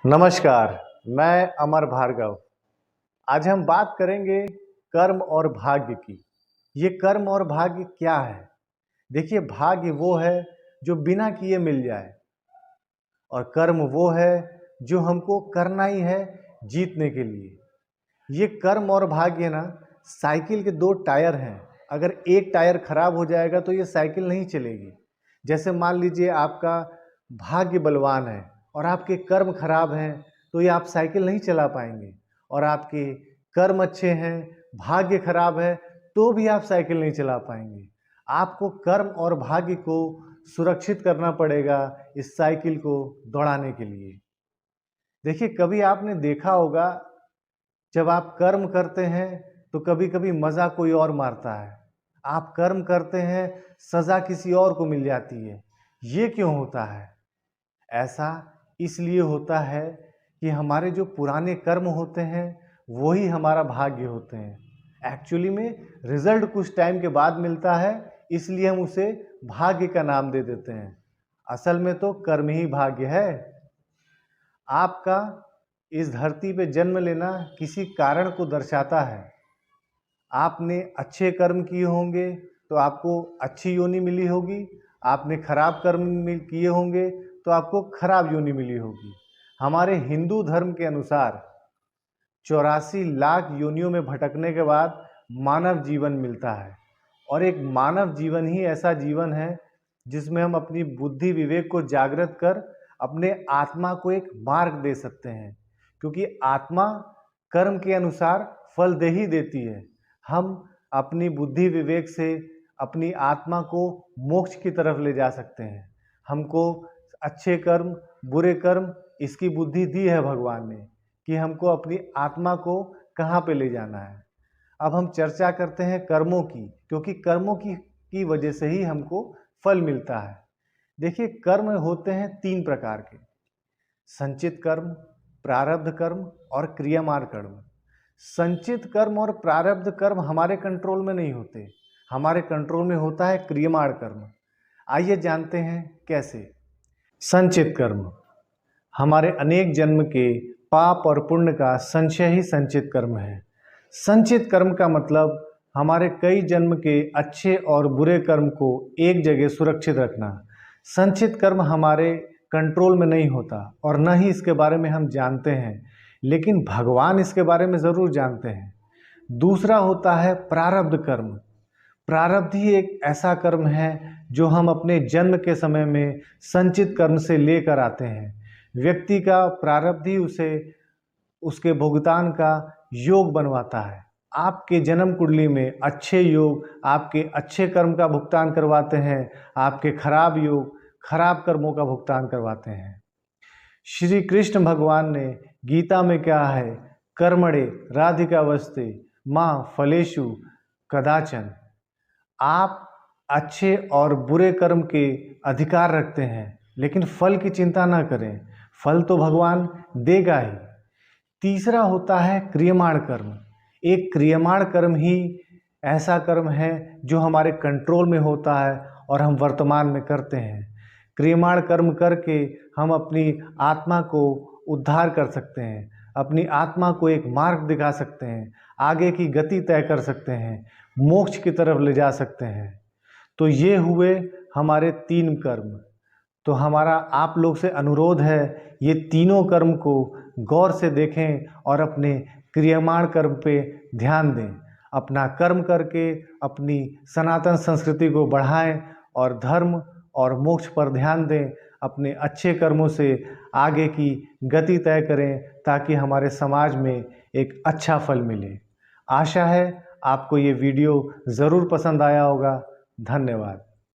नमस्कार, मैं अमर भार्गव। आज हम बात करेंगे कर्म और भाग्य की। ये कर्म और भाग्य क्या है? देखिए, भाग्य वो है जो बिना किए मिल जाए और कर्म वो है जो हमको करना ही है जीतने के लिए। ये कर्म और भाग्य ना साइकिल के दो टायर हैं। अगर एक टायर खराब हो जाएगा तो ये साइकिल नहीं चलेगी। जैसे मान लीजिए आपका भाग्य बलवान है और आपके कर्म खराब हैं तो ये आप साइकिल नहीं चला पाएंगे। और आपके कर्म अच्छे हैं, भाग्य खराब है तो भी आप साइकिल नहीं चला पाएंगे। आपको कर्म और भाग्य को सुरक्षित करना पड़ेगा इस साइकिल को दौड़ाने के लिए। देखिए, कभी आपने देखा होगा जब आप कर्म करते हैं तो कभी कभी मज़ा कोई और मारता है। आप कर्म करते हैं, सज़ा किसी और को मिल जाती है। ये क्यों होता है? ऐसा इसलिए होता है कि हमारे जो पुराने कर्म होते हैं वही हमारा भाग्य होते हैं। एक्चुअली में रिजल्ट कुछ टाइम के बाद मिलता है, इसलिए हम उसे भाग्य का नाम दे देते हैं। असल में तो कर्म ही भाग्य है। आपका इस धरती पे जन्म लेना किसी कारण को दर्शाता है। आपने अच्छे कर्म किए होंगे तो आपको अच्छी योनि मिली होगी। आपने खराब कर्म किए होंगे तो आपको खराब योनि मिली होगी। हमारे हिंदू धर्म के अनुसार 84 लाख योनियों में भटकने के बाद मानव जीवन मिलता है। और एक मानव जीवन ही ऐसा जीवन है जिसमें हम अपनी बुद्धि विवेक को जागृत कर अपने आत्मा को एक मार्ग दे सकते हैं। क्योंकि आत्मा कर्म के अनुसार फल दे ही देती है। हम अपनी बुद्धि विवेक से अपनी आत्मा को मोक्ष की तरफ ले जा सकते हैं। हमको अच्छे कर्म बुरे कर्म इसकी बुद्धि दी है भगवान ने कि हमको अपनी आत्मा को कहाँ पे ले जाना है। अब हम चर्चा करते हैं कर्मों की, क्योंकि कर्मों की वजह से ही हमको फल मिलता है। देखिए, कर्म होते हैं 3 प्रकार के: संचित कर्म, प्रारब्ध कर्म और क्रियामान कर्म। संचित कर्म और प्रारब्ध कर्म हमारे कंट्रोल में नहीं होते। हमारे कंट्रोल में होता है क्रियामान कर्म। आइए जानते हैं कैसे। संचित कर्म हमारे अनेक जन्म के पाप और पुण्य का संचय ही संचित कर्म है। संचित कर्म का मतलब हमारे कई जन्म के अच्छे और बुरे कर्म को एक जगह सुरक्षित रखना। संचित कर्म हमारे कंट्रोल में नहीं होता और न ही इसके बारे में हम जानते हैं, लेकिन भगवान इसके बारे में ज़रूर जानते हैं। दूसरा होता है प्रारब्ध कर्म। प्रारब्ध ही एक ऐसा कर्म है जो हम अपने जन्म के समय में संचित कर्म से लेकर आते हैं। व्यक्ति का प्रारब्ध ही उसे उसके भुगतान का योग बनवाता है। आपके जन्म कुंडली में अच्छे योग आपके अच्छे कर्म का भुगतान करवाते हैं, आपके खराब योग खराब कर्मों का भुगतान करवाते हैं। श्री कृष्ण भगवान ने गीता में क्या है, कर्मणे राधिकावस्ते माँ फलेषु कदाचन। आप अच्छे और बुरे कर्म के अधिकार रखते हैं, लेकिन फल की चिंता ना करें, फल तो भगवान देगा ही। तीसरा होता है क्रियमाण कर्म। एक क्रियमाण कर्म ही ऐसा कर्म है जो हमारे कंट्रोल में होता है और हम वर्तमान में करते हैं। क्रियमाण कर्म करके हम अपनी आत्मा को उद्धार कर सकते हैं, अपनी आत्मा को एक मार्ग दिखा सकते हैं, आगे की गति तय कर सकते हैं, मोक्ष की तरफ ले जा सकते हैं। तो ये हुए हमारे 3 कर्म। तो हमारा आप लोग से अनुरोध है, ये तीनों कर्म को गौर से देखें और अपने क्रियमाण कर्म पे ध्यान दें। अपना कर्म करके अपनी सनातन संस्कृति को बढ़ाएं और धर्म और मोक्ष पर ध्यान दें। अपने अच्छे कर्मों से आगे की गति तय करें ताकि हमारे समाज में एक अच्छा फल मिले। आशा है आपको ये वीडियो ज़रूर पसंद आया होगा। धन्यवाद।